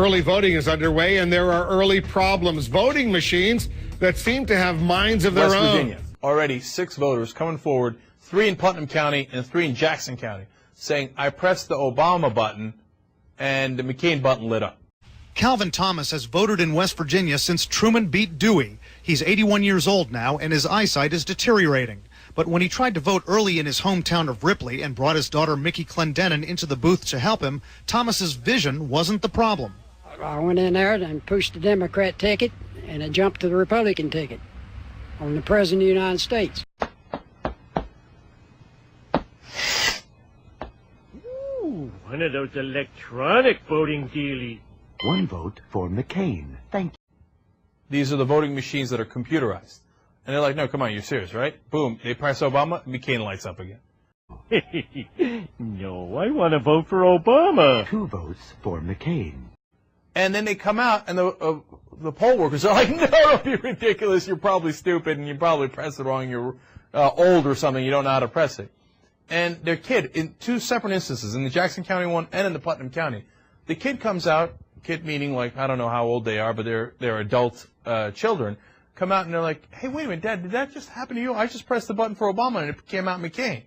Early voting is underway, and there are early problems. Voting machines that seem to have minds of their West own. Virginia, already 6 voters coming forward, 3 in Putnam County and 3 in Jackson County, saying, I pressed the Obama button and the McCain button lit up. Calvin Thomas has voted in West Virginia since Truman beat Dewey. He's 81 years old now, and his eyesight is deteriorating. But when he tried to vote early in his hometown of Ripley and brought his daughter Mickey Clendenin into the booth to help him, Thomas's vision wasn't the problem. I went in there and pushed the Democrat ticket, and I jumped to the Republican ticket on the President of the United States. Ooh, one of those electronic voting dealies. 1 vote for McCain. Thank you. These are the voting machines that are computerized. And they're like, no, come on, you're serious, right? Boom, they press Obama, McCain lights up again. No, I want to vote for Obama. 2 votes for McCain. And then they come out, and the poll workers are like, no, don't be ridiculous, you're probably stupid, and you probably pressed it wrong, you're old or something, you don't know how to press it. And their kid, in 2 separate instances, in the Jackson County one and in the Putnam County, the kid comes out, kid meaning like, I don't know how old they are, but they're adult children, come out and they're like, hey, wait a minute, Dad, did that just happen to you? I just pressed the button for Obama and it came out McCain.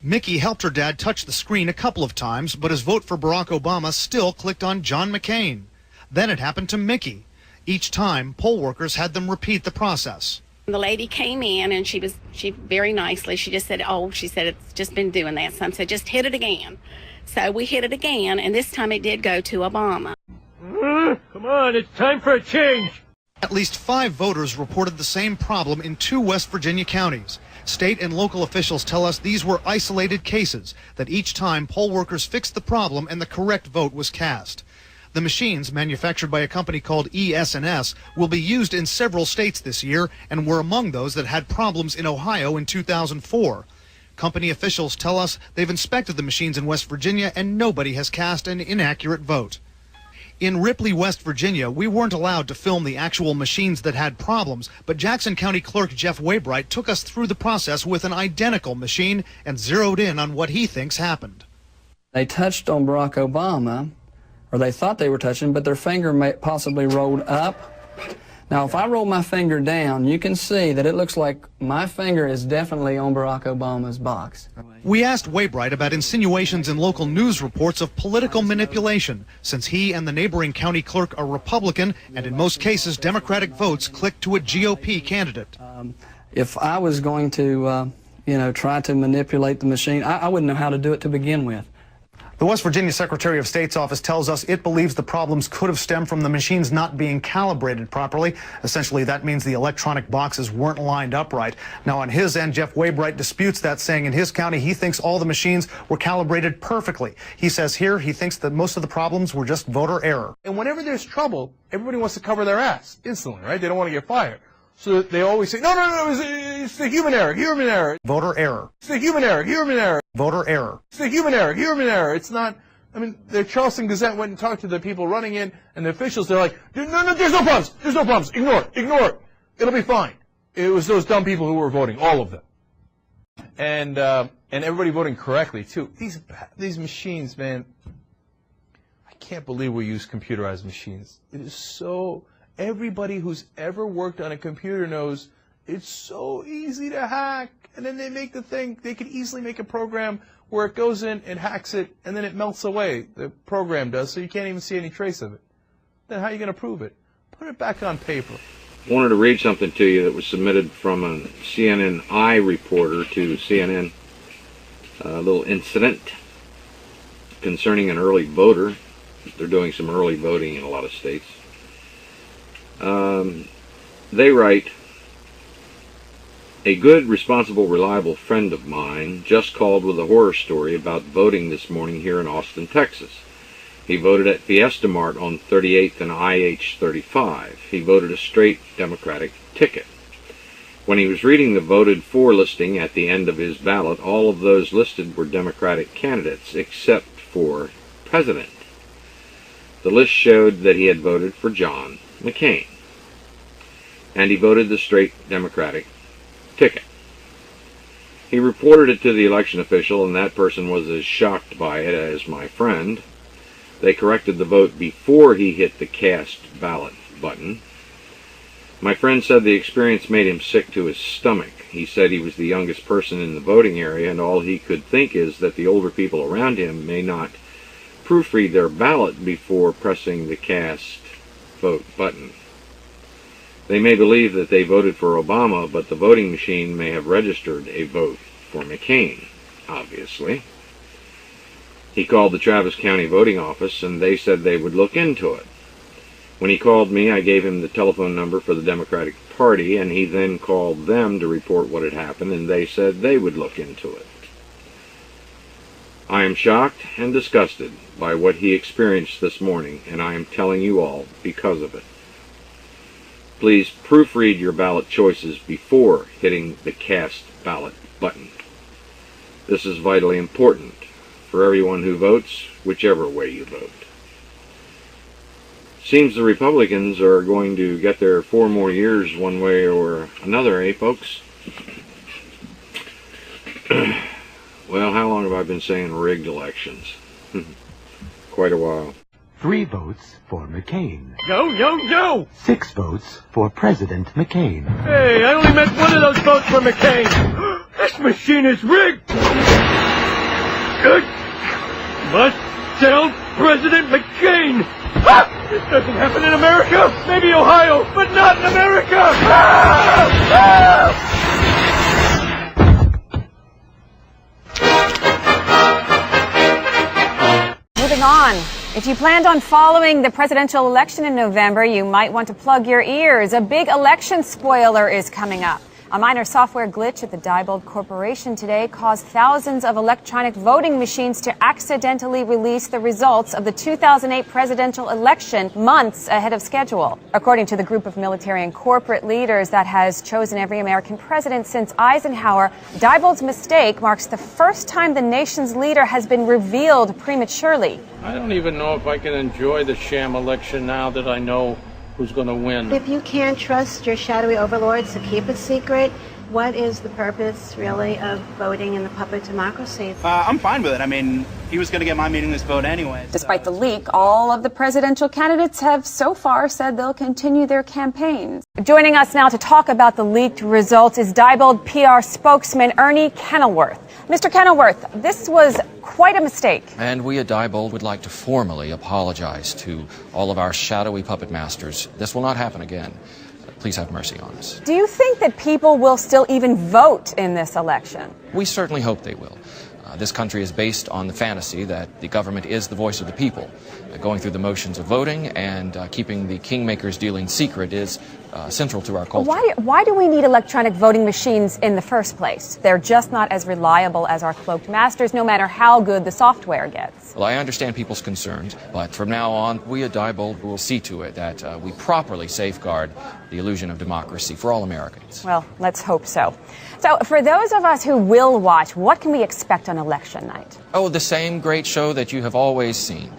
Mickey helped her dad touch the screen a couple of times, but his vote for Barack Obama still clicked on John McCain. Then it happened to Mickey. Each time, poll workers had them repeat the process. The lady came in and she very nicely, she just said, she said, it's just been doing that. So I said, just hit it again. So we hit it again, and this time it did go to Obama. Come on, it's time for a change. At least 5 voters reported the same problem in 2 West Virginia counties. State and local officials tell us these were isolated cases, that each time poll workers fixed the problem and the correct vote was cast. The machines, manufactured by a company called ES&S, will be used in several states this year and were among those that had problems in Ohio in 2004. Company officials tell us they've inspected the machines in West Virginia and nobody has cast an inaccurate vote. In Ripley, West Virginia, we weren't allowed to film the actual machines that had problems, but Jackson County Clerk Jeff Waybright took us through the process with an identical machine and zeroed in on what he thinks happened. They touched on Barack Obama, or they thought they were touching, but their finger possibly rolled up. Now, if I roll my finger down, you can see that it looks like my finger is definitely on Barack Obama's box. We asked Waybright about insinuations in local news reports of political manipulation, since he and the neighboring county clerk are Republican, and in most cases, Democratic votes click to a GOP candidate. If I was going to, try to manipulate the machine, I wouldn't know how to do it to begin with. The West Virginia Secretary of State's office tells us it believes the problems could have stemmed from the machines not being calibrated properly. Essentially, that means the electronic boxes weren't lined up right. Now, on his end, Jeff Waybright disputes that, saying in his county he thinks all the machines were calibrated perfectly. He says here he thinks that most of the problems were just voter error. And whenever there's trouble, everybody wants to cover their ass instantly, right? They don't want to get fired. So they always say, no, it's the human error, Voter error. It's the human error, Voter error. It's the human error. It's not, the Charleston Gazette went and talked to the people running in, and the officials, they're like, no, there's no problems, ignore it, it'll be fine. It was those dumb people who were voting, all of them. And everybody voting correctly, too. These machines, man, I can't believe we use computerized machines. It is so... Everybody who's ever worked on a computer knows it's so easy to hack. And then they make the thing, they could easily make a program where it goes in and hacks it, and then it melts away. The program does, so you can't even see any trace of it. Then how are you going to prove it? Put it back on paper. I wanted to read something to you that was submitted from a CNN reporter to CNN. A little incident concerning an early voter. They're doing some early voting in a lot of states. They write, a good, responsible, reliable friend of mine just called with a horror story about voting this morning here in Austin, Texas. He voted at Fiesta Mart on 38th and IH 35. He voted a straight Democratic ticket. When he was reading the voted for listing at the end of his ballot, all of those listed were Democratic candidates except for president. The list showed that he had voted for John McCain, and he voted the straight Democratic ticket. He reported it to the election official, and that person was as shocked by it as my friend. They corrected the vote before he hit the cast ballot button. My friend said the experience made him sick to his stomach. He said he was the youngest person in the voting area, and all he could think is that the older people around him may not proofread their ballot before pressing the cast vote button. They may believe that they voted for Obama, but the voting machine may have registered a vote for McCain, obviously. He called the Travis County voting office, and they said they would look into it. When he called me, I gave him the telephone number for the Democratic Party, and he then called them to report what had happened, and they said they would look into it. I am shocked and disgusted by what he experienced this morning, and I am telling you all because of it. Please proofread your ballot choices before hitting the cast ballot button. This is vitally important for everyone who votes, whichever way you vote. Seems the Republicans are going to get their 4 more years one way or another, eh, folks? Well, how long have I been saying rigged elections? Quite a while. 3 votes for McCain. No, no, no! 6 votes for President McCain. Hey, I only meant one of those votes for McCain. This machine is rigged! Good. Must tell President McCain! Ah! This doesn't happen in America! Maybe Ohio, but not in America! Ah! Ah! Moving on. If you planned on following the presidential election in November, you might want to plug your ears. A big election spoiler is coming up. A minor software glitch at the Diebold Corporation today caused thousands of electronic voting machines to accidentally release the results of the 2008 presidential election months ahead of schedule. According to the group of military and corporate leaders that has chosen every American president since Eisenhower, Diebold's mistake marks the first time the nation's leader has been revealed prematurely. I don't even know if I can enjoy the sham election now that I know who's going to win. If you can't trust your shadowy overlords to keep it secret, what is the purpose, really, of voting in the puppet democracy? I'm fine with it. I mean, he was going to get my meaningless vote anyway. Despite the leak, all of the presidential candidates have so far said they'll continue their campaigns. Joining us now to talk about the leaked results is Diebold PR spokesman Ernie Kenilworth. Mr. Kenilworth, this was quite a mistake. And we at Diebold would like to formally apologize to all of our shadowy puppet masters. This will not happen again. Please have mercy on us. Do you think that people will still even vote in this election? We certainly hope they will. This country is based on the fantasy that the government is the voice of the people. Going through the motions of voting and keeping the kingmakers dealing secret is central to our culture. Why do we need electronic voting machines in the first place? They're just not as reliable as our cloaked masters, no matter how good the software gets. Well, I understand people's concerns, but from now on, we at Diebold will see to it that we properly safeguard the illusion of democracy for all Americans. Well, let's hope so. So, for those of us who will watch, what can we expect on election night? Oh, the same great show that you have always seen.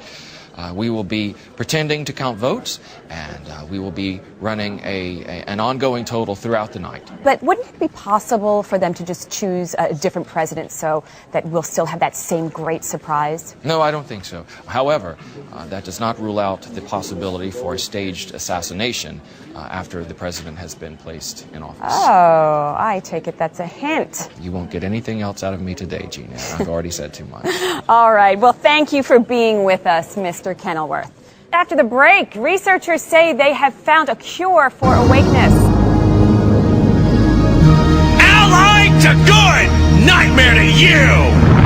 We will be pretending to count votes, and we will be running an ongoing total throughout the night. But wouldn't it be possible for them to just choose a different president so that we'll still have that same great surprise? No, I don't think so. However, that does not rule out the possibility for a staged assassination after the president has been placed in office. Oh, I take it that's a hint. You won't get anything else out of me today, Gina. I've already said too much. All right. Well, thank you for being with us, Mr. Kenilworth. After the break, researchers say they have found a cure for awakeness. Allied to good, nightmare to you!